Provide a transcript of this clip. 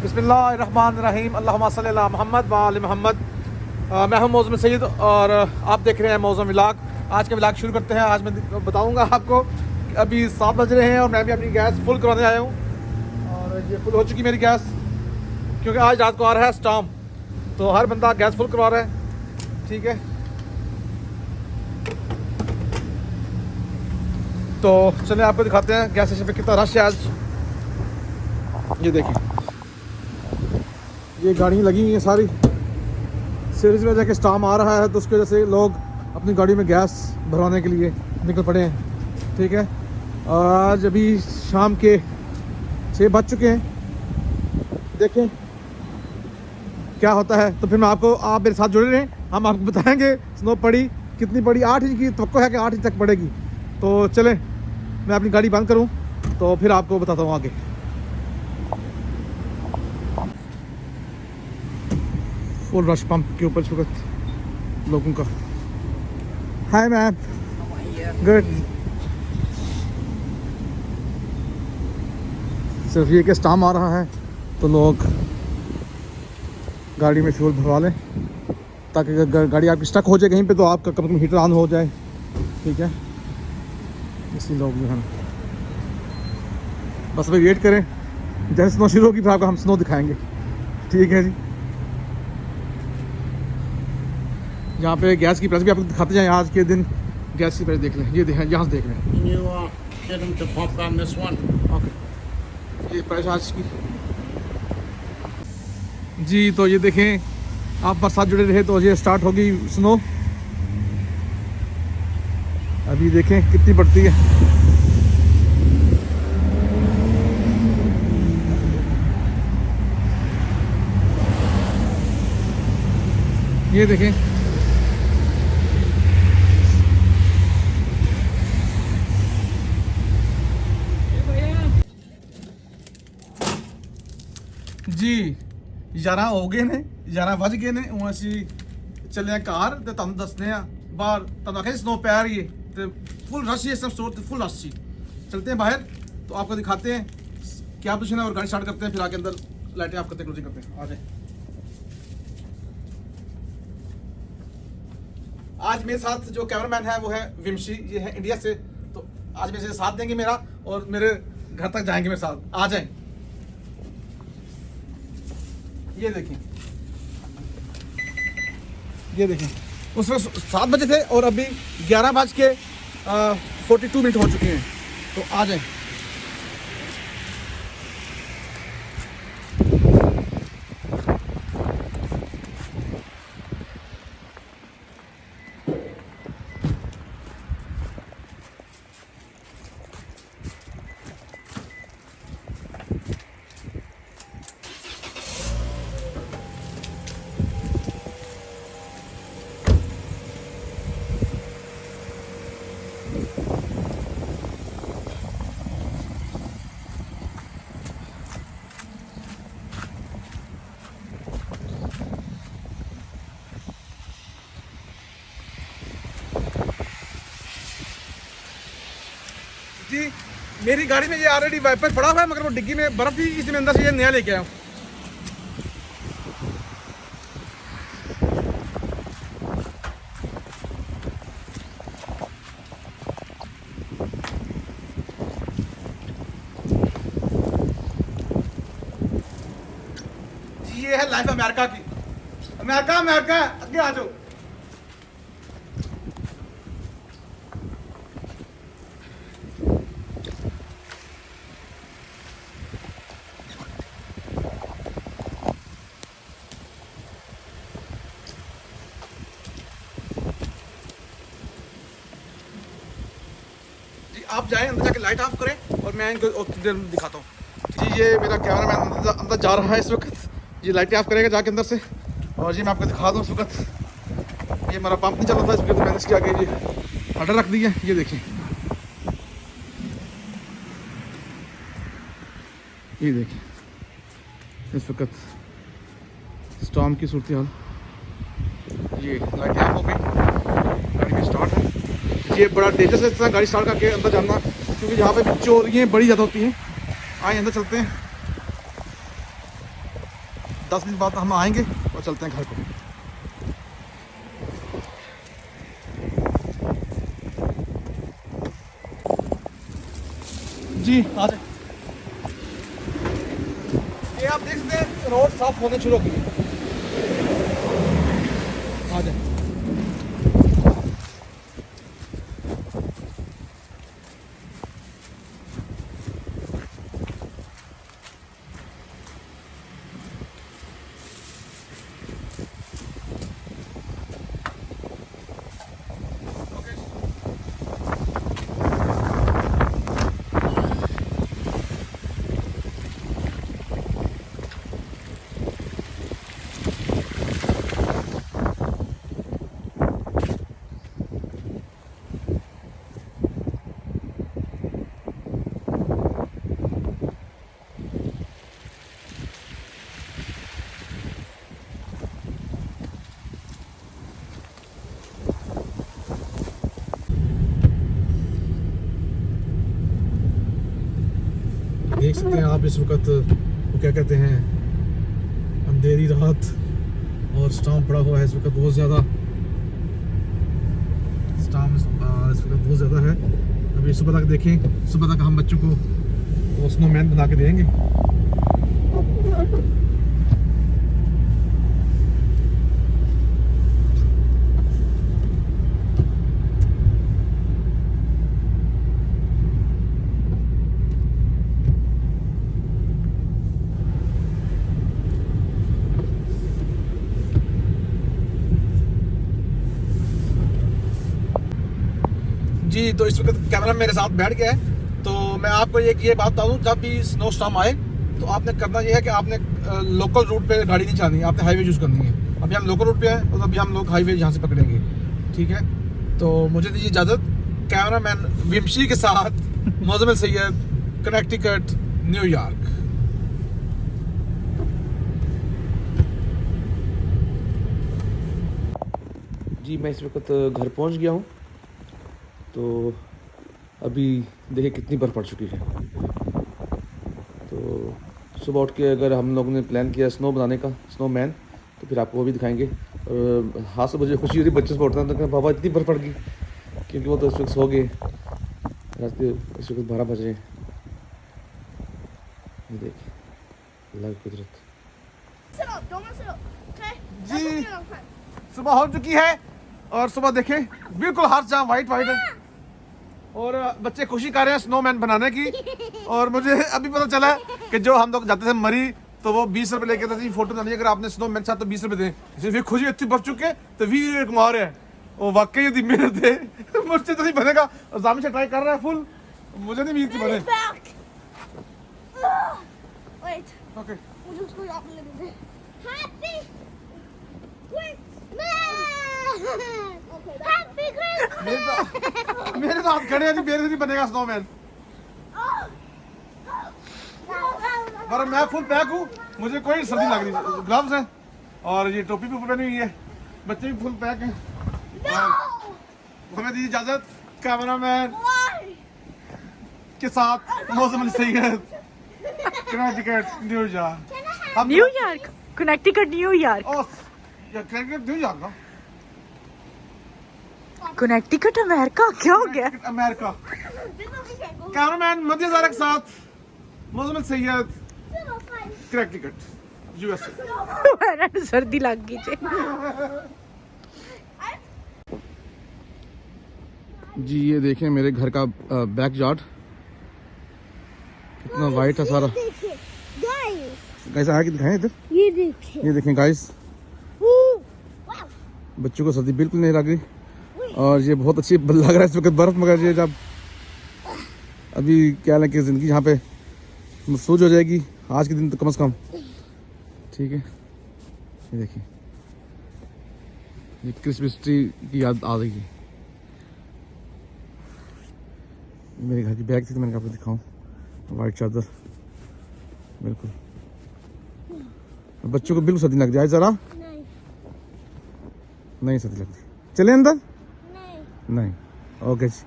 बिस्मिल्लाहिर्रहमानिर्रहीम अल्लाहुम्मा सल्ली अला मोहम्मद व आले मोहम्मद। मैं हूं मौज़म सईद और आप देख रहे हैं मौज़म व्लॉग। आज का व्लॉग शुरू करते हैं। आज मैं बताऊंगा आपको कि अभी 7 बज रहे हैं और मैं भी अपनी गैस फुल करवाने आया हूं और ये फुल हो चुकी मेरी गैस, क्योंकि आज रात को आ रहा है स्टॉर्म, तो हर बंदा गैस फुल करवा रहा है। ठीक है, तो चलिए आपको दिखाते हैं गैस स्टेशन पे कितना रश है आज। ये देखिए, ये गाड़ियाँ लगी हुई हैं सारी। सीरीज में जाके स्टॉर्म आ रहा है तो उसकी वजह से लोग अपनी गाड़ी में गैस भरवाने के लिए निकल पड़े हैं। ठीक है, आज अभी शाम के 6 बज चुके हैं। देखें क्या होता है, तो फिर मैं आपको, आप मेरे साथ जुड़े रहें, हम आपको बताएंगे स्नो पड़ी कितनी पड़ी। 8 इंच की तवक्को है कि 8 इंच तक पड़ेगी। तो चलें मैं अपनी गाड़ी बंद करूं तो फिर आपको बताता हूं आगे। फुल रश पंप के ऊपर इस वक्त लोगों का। Hi ma'am, good. सिर्फ ये कि स्टॉर्म आ रहा है तो लोग गाड़ी में फ्यूल भरवा लें, ताकि अगर गाड़ी आपकी स्टक हो जाए कहीं पे तो आपका कम से कम हीटर ऑन हो जाए। ठीक है, इसी लोग जो हैं बस अभी वेट करें, जैसे स्नो शुरू होगी फिर आपको हम स्नो दिखाएंगे। ठीक है जी, यहाँ पे गैस की प्राइस भी आपको दिखाते जाएं। आज के दिन गैस की प्राइस देख लें, ये देखें, यहाँ से देख लें। ओके, ये प्राइस आज की जी। तो ये देखें, आप बस साथ जुड़े रहे तो ये स्टार्ट होगी स्नो। अभी देखें कितनी पड़ती है। ये देखें, जी 11 हो गए ने, 11 बज गए ने। हूँ असी चले घर तो तुम दसने बाहर, तुम आखे स्नो पै रही है तो फुल रश है, सब स्टोर फुल रश ही। चलते हैं बाहर तो आपको दिखाते हैं क्या कुछ है और गाड़ी स्टार्ट करते हैं, फिर आके अंदर लाइटें ऑफ करते क्लोजिंग करते हैं। आ जाए। आज मेरे साथ जो कैमरामैन है वो है विमशी, ये है इंडिया से। तो आज मेरे से साथ देंगे मेरा और मेरे घर तक जाएंगे मेरे साथ। आ जाए। ये देखें, ये देखें, उस वक्त 7 बजे थे और अभी 11 बज के 42 मिनट हो चुके हैं। तो आ जाए। जी मेरी गाड़ी में ये ऑलरेडी वाइपर पड़ा हुआ है, मगर वो डिग्गी में बर्फ थी, इसमें अंदर से ये नया लेके आया हूँ। जी ये है लाइफ अमेरिका की। अमेरिका अमेरिका आगे आ जाओ। आप जाएं अंदर जाके लाइट ऑफ करें और मैं इनको दिखाता हूँ। जी ये मेरा कैमरामैन अंदर जा रहा है इस वक्त, ये लाइटें ऑफ करेगा जाके अंदर से। और जी मैं आपको दिखा दूँ, इस वक्त ये हमारा पंप नहीं चल रहा था, इस वक्त मैंने इसके आगे ये हटर रख दी है। ये देखिए, ये देखिए इस वक्त स्टॉर्म की सूरत हाल। ये लाइट ऑफ हो गई, गाड़ी भी स्टार्ट है। ये बड़ा डेंजरस है इस तरह गाड़ी स्टार्ट करके अंदर जाना, क्योंकि यहाँ पे चोरियाँ बड़ी ज़्यादा होती हैं। आए अंदर चलते हैं। 10 मिनट बाद हम आएंगे और चलते हैं घर को। जी आ जाए। ये आप देख सकते हैं रोड साफ होने शुरू हो गई। आ जाए। देख सकते हैं आप इस वक्त वो क्या कहते हैं, अंधेरी रात और स्टॉर्म पड़ा हुआ है इस वक्त बहुत ज़्यादा। स्टॉर्म इस वक्त बहुत ज़्यादा है। अभी सुबह तक देखें, सुबह तक हम बच्चों को वो स्नोमैन बना के देंगे। जी तो इस वक्त कैमरा मेरे साथ बैठ गया है। तो मैं आपको ये बात बता दूं, जब भी स्नो स्टॉर्म आए तो आपने करना ये है कि आपने लोकल रूट पे गाड़ी नहीं चलानी है, आपने हाईवे यूज़ करनी है। अभी हम लोकल रूट पे हैं और अभी हम लोग हाईवे यहाँ से पकड़ेंगे, ठीक है। तो मुझे दीजिए इजाज़त, कैमरामैन विमशी के साथ मोज़म्मिल सैयद, कनेक्टिकट, न्यूयॉर्क। जी मैं इस वक्त घर पहुँच गया हूँ। तो अभी देखिए कितनी बर्फ़ पड़ चुकी है। तो सुबह उठ के अगर हम लोगों ने प्लान किया स्नो बनाने का, स्नोमैन, तो फिर आपको वो भी दिखाएंगे। और हाथ से मुझे खुशी हो रही बच्चे से उठना, तो बाबा इतनी बर्फ़ पड़ गई, क्योंकि वो तो इस वक्त सो गए। रात के इस वक्त 12 बज रहे हैं। ये देखिए अल्लाह की कुदरत। जी सुबह हो चुकी है और सुबह देखें बिल्कुल हर जगह वाइट वाइट है और बच्चे खुशी कर रहे हैं स्नोमैन बनाने की। और मुझे अभी पता चला कि जो हम लोग जाते थे मरी, तो वो 20 रुपए लेके थे फोटो बनानी, अगर आपने स्नोमैन साथ तो 20 रुपए दें। फिर खुशी इतनी बढ़ चुके हैं तो भी कमा रहे हैं। वो वाकई यदि मेहनत है मुझसे तो नहीं बनेगा। और जामी से ट्राई कर रहा है फुल, मुझे नहीं मिलती बने। ओके मेरे तो हाथ खड़े हैं, मेरे से नहीं बनेगा स्नोमैन। पर मैं फुल पैक हूँ, मुझे कोई सर्दी लग रही। ग्लव्स हैं और ये टोपी भी ऊपर पहनी हुई है, बच्चे भी फुल पैक हैं। हमें दी इजाजत कैमरामैन के साथ Mozammil Syed, Connecticut New York. New York, Connecticut New York, New York ना कनेक्टिकट अमेरिका। क्या हो गया? अमेरिका। कैमरामैन मध्य के साथ मोज़म्मिल सैयद, कनेक्टिकट यूएसए। सर्दी लग गई जी। ये देखें मेरे घर का बैक यार्ड कितना वाइट है सारा। गाइस आगे दिखाएं इधर, ये देखें गाइस, बच्चों को सर्दी बिल्कुल नहीं लग रही और ये बहुत अच्छी लग रहा है इस वक्त बर्फ। मगर ये जब अभी क्या है कि ज़िंदगी यहाँ पे महसूस हो जाएगी आज के दिन तो कम से कम, ठीक है। ये देखिए ये क्रिसमस ट्री की याद आ रही है। मेरे घर की बैग थी तो मैंने आपको दिखाऊं, वाइट चादर बिल्कुल। बच्चों को बिल्कुल सर्दी लग जाए जरा, नहीं सर्दी लगती। चले अंदर नहीं ओके जी।